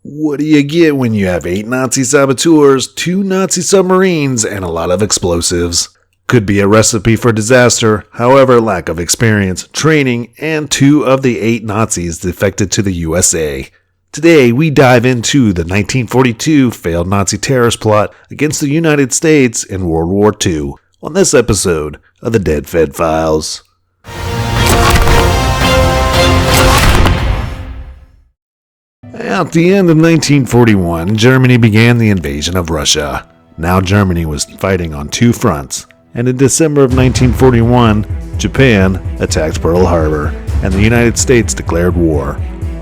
What do you get when you have 8 Nazi saboteurs, 2 Nazi submarines, and a lot of explosives? Could be a recipe for disaster, however, lack of experience, training, and 2 of the 8 Nazis defected to the USA. Today, we dive into the 1942 failed Nazi terrorist plot against the United States in World War II on this episode of the Dead Fed Files. At the end of 1941, Germany began the invasion of Russia. Now Germany was fighting on 2 fronts, and in December of 1941, Japan attacked Pearl Harbor, and the United States declared war.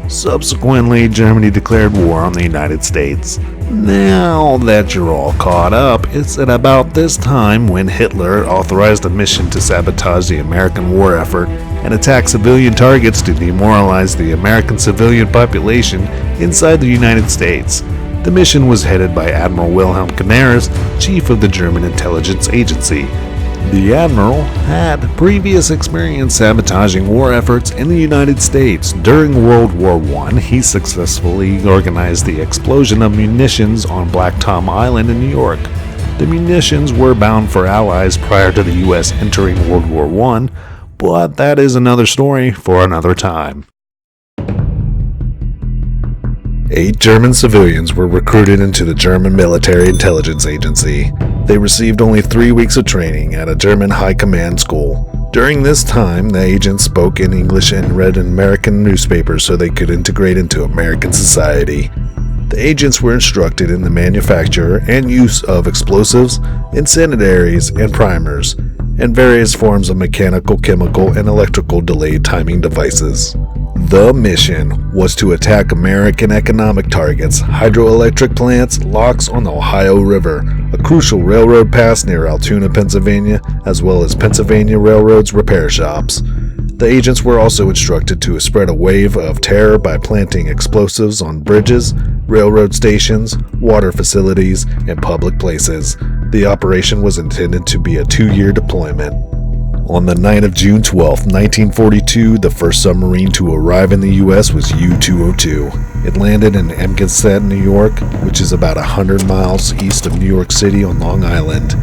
Subsequently, Germany declared war on the United States. Now that you're all caught up, it's at about this time when Hitler authorized a mission to sabotage the American war effort and attack civilian targets to demoralize the American civilian population inside the United States. The mission was headed by Admiral Wilhelm Canaris, chief of the German intelligence agency. The admiral had previous experience sabotaging war efforts in the United States. During World War I, he successfully organized the explosion of munitions on Black Tom Island in New York. The munitions were bound for Allies prior to the U.S. entering World War I, but that is another story for another time. 8 German civilians were recruited into the German military intelligence agency. They received only 3 weeks of training at a German high command school. During this time, the agents spoke in English and read American newspapers so they could integrate into American society. The agents were instructed in the manufacture and use of explosives, incendiaries, and primers, and various forms of mechanical, chemical, and electrical delayed timing devices. The mission was to attack American economic targets, hydroelectric plants, locks on the Ohio River, a crucial railroad pass near Altoona, Pennsylvania, as well as Pennsylvania Railroad's repair shops. The agents were also instructed to spread a wave of terror by planting explosives on bridges, railroad stations, water facilities, and public places. The operation was intended to be a 2-year deployment. On the night of June 12, 1942, the first submarine to arrive in the U.S. was U-202. It landed in Amgansett, New York, which is about 100 miles east of New York City on Long Island.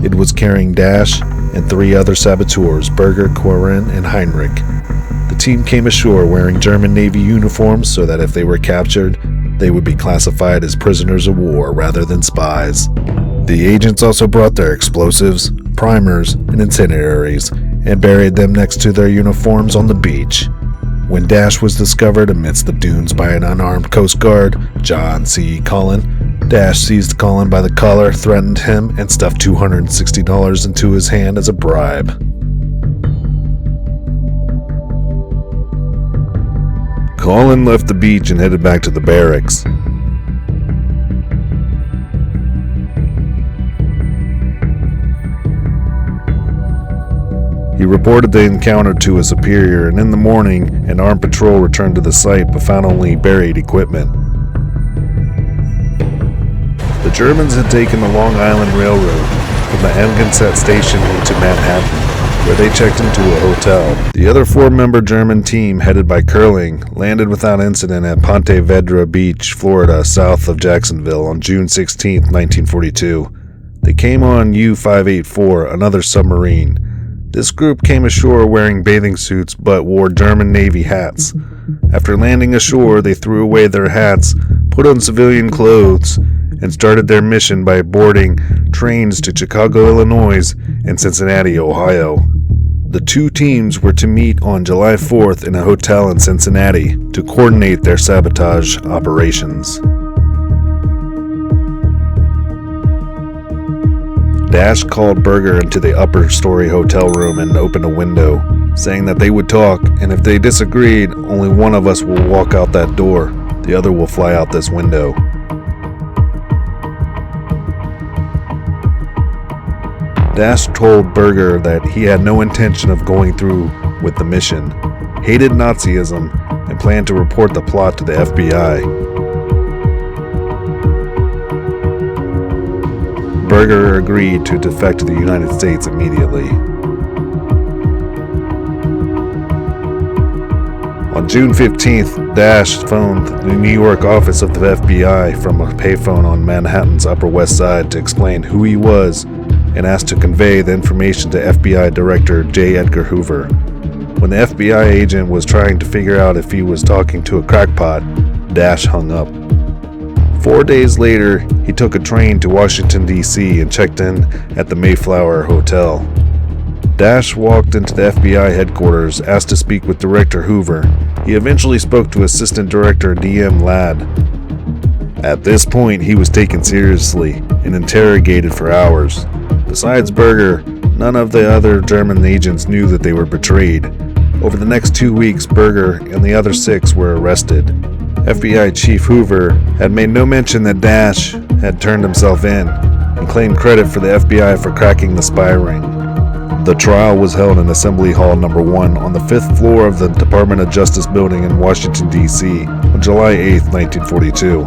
It was carrying Dash and 3 other saboteurs, Berger, Corin, and Heinrich. The team came ashore wearing German Navy uniforms so that if they were captured, they would be classified as prisoners of war rather than spies. The agents also brought their explosives, primers, and incendiaries and buried them next to their uniforms on the beach. When Dash was discovered amidst the dunes by an unarmed Coast Guard, John C. Cullen, Dash seized Cullen by the collar, threatened him, and stuffed $260 into his hand as a bribe. Cullen left the beach and headed back to the barracks. He reported the encounter to a superior, and in the morning, an armed patrol returned to the site but found only buried equipment. The Germans had taken the Long Island Railroad from the Amgansett station into Manhattan, where they checked into a hotel. The other 4-member German team, headed by Curling, landed without incident at Ponte Vedra Beach, Florida, south of Jacksonville on June 16, 1942. They came on U-584, another submarine. This group came ashore wearing bathing suits but wore German Navy hats. After landing ashore, they threw away their hats, put on civilian clothes, and started their mission by boarding trains to Chicago, Illinois, and Cincinnati, Ohio. The 2 teams were to meet on July 4th in a hotel in Cincinnati to coordinate their sabotage operations. Dash called Berger into the upper story hotel room and opened a window, saying that they would talk, and if they disagreed, only one of us will walk out that door. The other will fly out this window. Dash told Berger that he had no intention of going through with the mission, hated Nazism, and planned to report the plot to the FBI. Berger agreed to defect to the United States immediately. On June 15th, Dash phoned the New York office of the FBI from a payphone on Manhattan's Upper West Side to explain who he was and asked to convey the information to FBI Director J. Edgar Hoover. When the FBI agent was trying to figure out if he was talking to a crackpot, Dash hung up. 4 days later, he took a train to Washington, D.C. and checked in at the Mayflower Hotel. Dash walked into the FBI headquarters, asked to speak with Director Hoover. He eventually spoke to Assistant Director D.M. Ladd. At this point, he was taken seriously and interrogated for hours. Besides Berger, none of the other German agents knew that they were betrayed. Over the next 2 weeks, Berger and the other 6 were arrested. FBI Chief Hoover had made no mention that Dash had turned himself in and claimed credit for the FBI for cracking the spy ring. The trial was held in Assembly Hall No. 1 on the 5th floor of the Department of Justice building in Washington, D.C. on July 8, 1942.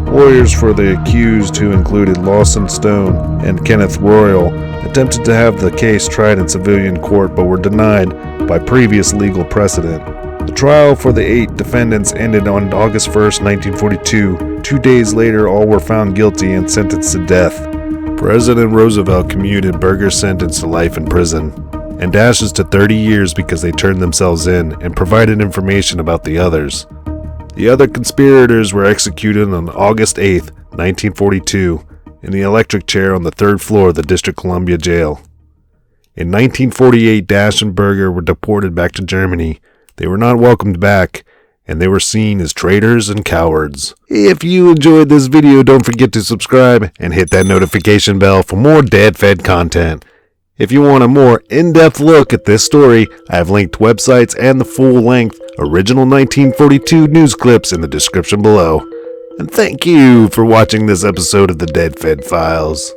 Lawyers for the accused, who included Lawson Stone and Kenneth Royal, attempted to have the case tried in civilian court but were denied by previous legal precedent. The trial for the 8 defendants ended on August 1, 1942. 2 days later, all were found guilty and sentenced to death. President Roosevelt commuted Berger's sentence to life in prison, and Dash's to 30 years because they turned themselves in and provided information about the others. The other conspirators were executed on August 8, 1942, in the electric chair on the 3rd floor of the District Columbia Jail. In 1948, Dash and Berger were deported back to Germany. They were not welcomed back, and they were seen as traitors and cowards. If you enjoyed this video, don't forget to subscribe and hit that notification bell for more DeadFed content. If you want a more in-depth look at this story, I have linked websites and the full-length original 1942 news clips in the description below. And thank you for watching this episode of the DeadFed Files.